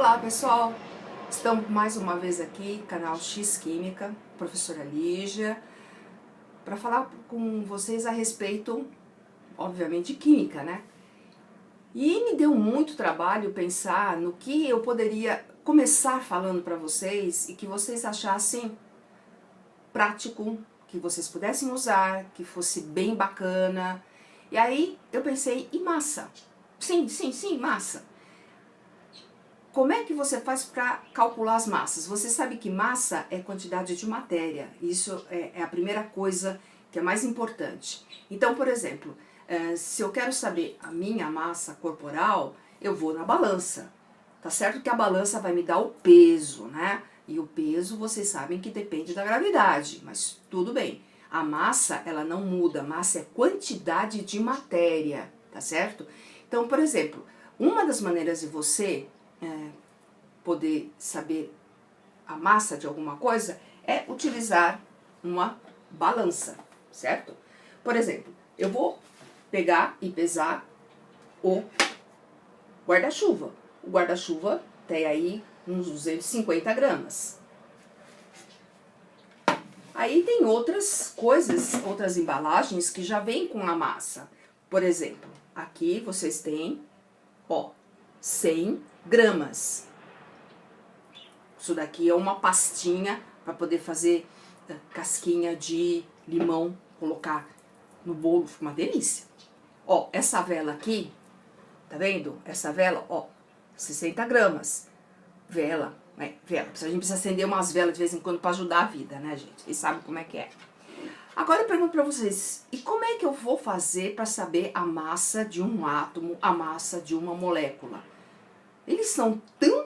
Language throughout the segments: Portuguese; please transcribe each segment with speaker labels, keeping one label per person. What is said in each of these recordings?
Speaker 1: Olá pessoal, estamos mais uma vez aqui, canal X Química, professora Lígia, para falar com vocês a respeito, obviamente, de química, né? E me deu muito trabalho pensar no que eu poderia começar falando para vocês e que vocês achassem prático, que vocês pudessem usar, que fosse bem bacana. E aí eu pensei em massa. Sim, massa. Como é que você faz para calcular as massas? Você sabe que massa é quantidade de matéria. Isso é a primeira coisa que é mais importante. Então, por exemplo, se eu quero saber a minha massa corporal, eu vou na balança. Tá certo que a balança vai me dar o peso, né? E o peso, vocês sabem que depende da gravidade, mas tudo bem. A massa, ela não muda. Massa é quantidade de matéria, tá certo? Então, por exemplo, uma das maneiras de você poder saber a massa de alguma coisa é utilizar uma balança, certo? Por exemplo, eu vou pegar e pesar o guarda-chuva. O guarda-chuva tem aí uns 250 gramas. Aí tem outras coisas, outras embalagens que já vêm com a massa. Por exemplo, aqui vocês têm, ó, 100 gramas. Isso daqui é uma pastinha para poder fazer casquinha de limão, colocar no bolo, fica uma delícia. Ó, essa vela aqui, tá vendo? Essa vela, ó, 60 gramas. Vela, né? Vela. A gente precisa acender umas velas de vez em quando para ajudar a vida, né, gente? Vocês sabem como é que é. Agora eu pergunto para vocês, e como é que eu vou fazer para saber a massa de um átomo, a massa de uma molécula? Eles são tão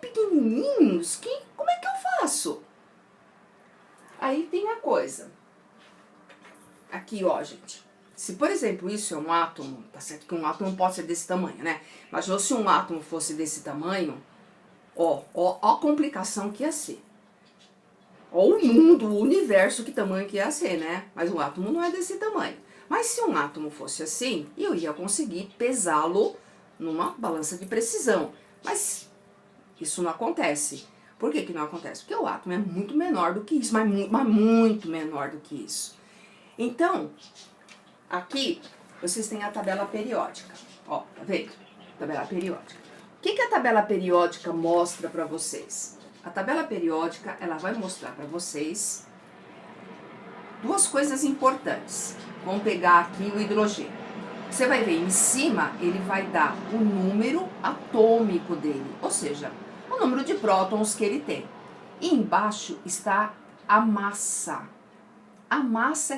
Speaker 1: pequenininhos que como é que eu faço? Aí tem a coisa. Aqui, ó, gente. Se, por exemplo, isso é um átomo, tá certo que um átomo pode ser desse tamanho, né? Mas se um átomo fosse desse tamanho, ó a complicação que ia ser. Ó o mundo, o universo, que tamanho que ia ser, né? Mas o átomo não é desse tamanho. Mas se um átomo fosse assim, eu ia conseguir pesá-lo numa balança de precisão. Mas isso não acontece. Por que que não acontece? Porque o átomo é muito menor do que isso, mas muito menor do que isso. Então, aqui vocês têm a tabela periódica. Ó, tá vendo? Tabela periódica. O que que a tabela periódica mostra para vocês? A tabela periódica, ela vai mostrar para vocês duas coisas importantes. Vamos pegar aqui o hidrogênio. Você vai ver em cima, ele vai dar o número atômico dele, ou seja, o número de prótons que ele tem. E embaixo está a massa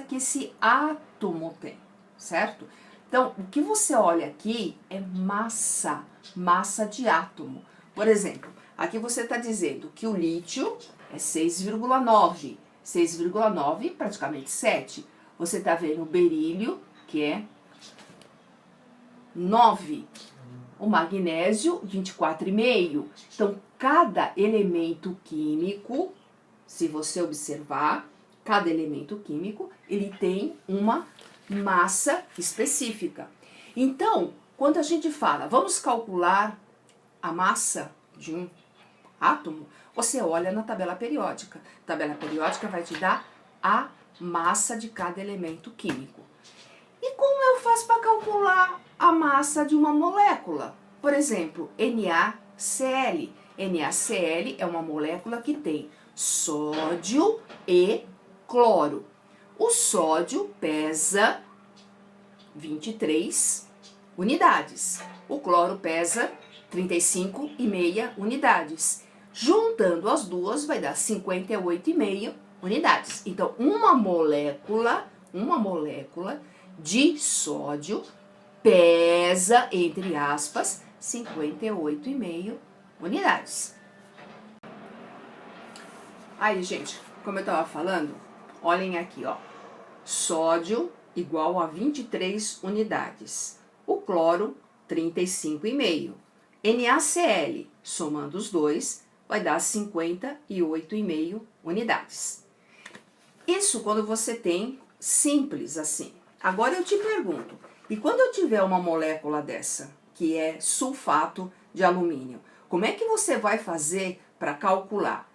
Speaker 1: que esse átomo tem, certo? Então, o que você olha aqui é massa de átomo. Por exemplo, aqui você está dizendo que o lítio é 6,9, 6,9 praticamente 7. Você está vendo o berílio, que é 9. O magnésio, 24,5. Então, cada elemento químico, se você observar, cada elemento químico, ele tem uma massa específica. Então, quando a gente fala, vamos calcular a massa de um átomo, você olha na tabela periódica. A tabela periódica vai te dar a massa de cada elemento químico. E como eu faço para calcular a massa de uma molécula? Por exemplo, NaCl. NaCl é uma molécula que tem sódio e cloro. O sódio pesa 23 unidades. O cloro pesa 35,5 unidades. Juntando as duas vai dar 58,5 unidades. Então, uma molécula de sódio pesa, entre aspas, 58,5 unidades. Aí, gente, como eu estava falando, olhem aqui, ó. Sódio igual a 23 unidades. O cloro, 35,5. NaCl, somando os dois, vai dar 58,5 unidades. Isso quando você tem simples assim. Agora eu te pergunto, e quando eu tiver uma molécula dessa, que é sulfato de alumínio, Como é que você vai fazer para calcular?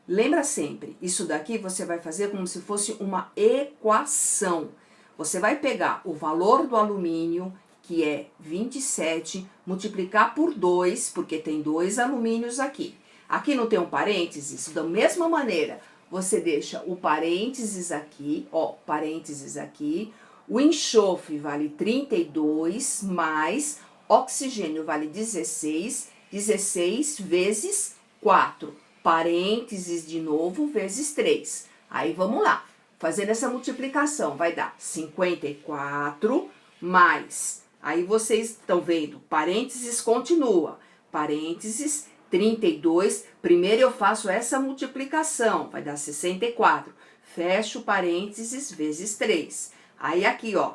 Speaker 1: Lembra sempre, isso daqui você vai fazer como se fosse uma equação. Você vai pegar o valor do alumínio, que é 27, multiplicar por 2, porque tem 2 alumínios aqui. Aqui não tem um parênteses? Da mesma maneira, você deixa o parênteses aqui, ó, parênteses aqui. O enxofre vale 32, mais oxigênio vale 16, 16 vezes 4. Parênteses de novo, vezes 3. Aí vamos lá, fazendo essa multiplicação, vai dar 54 mais, aí vocês estão vendo, parênteses continua, parênteses 32, primeiro eu faço essa multiplicação, vai dar 64, fecho parênteses vezes 3. Aí aqui, ó,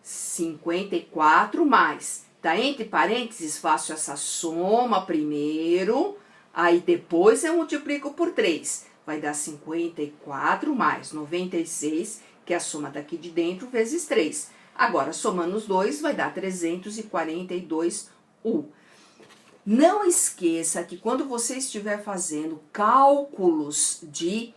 Speaker 1: 54 mais, tá entre parênteses, faço essa soma primeiro, aí depois eu multiplico por 3, vai dar 54 mais 96, que é a soma daqui de dentro, vezes 3. Agora, somando os dois, vai dar 342U. Não esqueça que quando você estiver fazendo cálculos de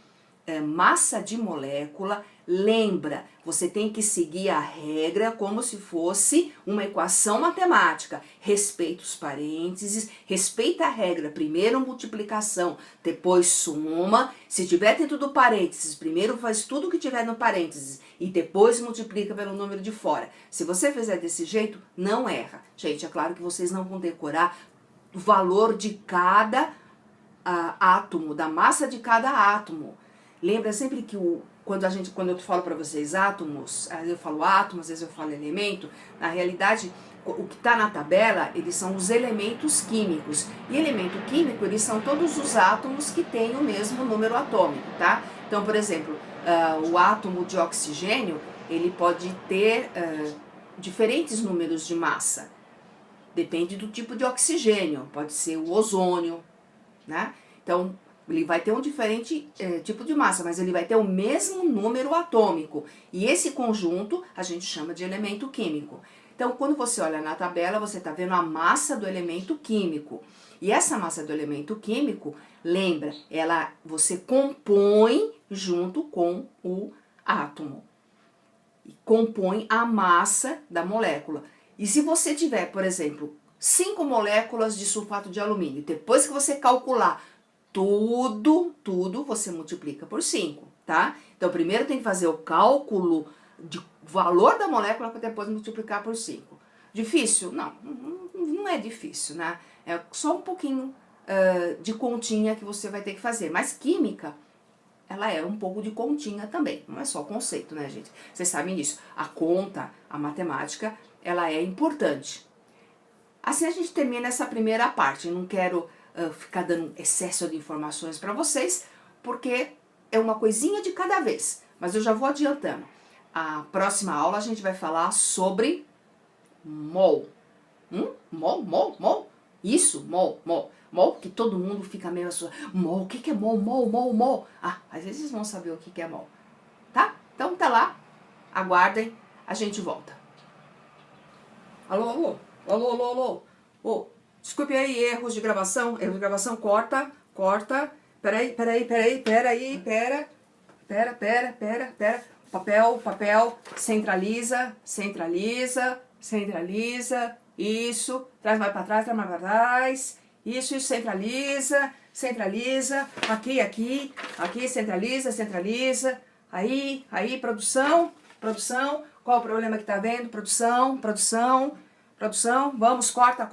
Speaker 1: massa de molécula, lembra, você tem que seguir a regra como se fosse uma equação matemática. Respeita os parênteses, respeita a regra, primeiro multiplicação, depois soma. Se tiver dentro do parênteses, primeiro faz tudo que tiver no parênteses e depois multiplica pelo número de fora. Se você fizer desse jeito, não erra. Gente, é claro que vocês não vão decorar o valor de cada átomo, da massa de cada átomo. Lembra sempre que quando eu falo para vocês átomos, às vezes eu falo átomos, às vezes eu falo elemento, na realidade o que está na tabela, eles são os elementos químicos. E elemento químico, eles são todos os átomos que têm o mesmo número atômico, tá? Então, por exemplo, o átomo de oxigênio, ele pode ter diferentes números de massa. Depende do tipo de oxigênio, pode ser o ozônio, né? Então, ele vai ter um diferente tipo de massa, mas ele vai ter o mesmo número atômico. E esse conjunto a gente chama de elemento químico. Então, quando você olha na tabela, você está vendo a massa do elemento químico. E essa massa do elemento químico, lembra, você compõe junto com o átomo. E compõe a massa da molécula. E se você tiver, por exemplo, 5 moléculas de sulfato de alumínio, depois que você calcular tudo você multiplica por 5, tá? Então, primeiro tem que fazer o cálculo de valor da molécula para depois multiplicar por 5. Difícil? Não é difícil, né? É só um pouquinho de continha que você vai ter que fazer. Mas química, ela é um pouco de continha também. Não é só conceito, né, gente? Vocês sabem disso. A conta, a matemática, ela é importante. Assim a gente termina essa primeira parte. Eu não quero ficar dando excesso de informações para vocês, porque é uma coisinha de cada vez. Mas eu já vou adiantando. A próxima aula a gente vai falar sobre mol. Mol? Isso, mol. Mol, que todo mundo fica meio assim, mol, o que é mol? Mol. Ah, às vezes vocês vão saber o que é mol. Tá? Então tá lá, aguardem, a gente volta. Alô? Ô, desculpe aí, erros de gravação, corta. Pera. Papel, centraliza. Isso, traz mais pra trás. Isso, centraliza. Aqui, centraliza. Aí, produção. Qual o problema que tá vendo? Produção. Vamos, corta.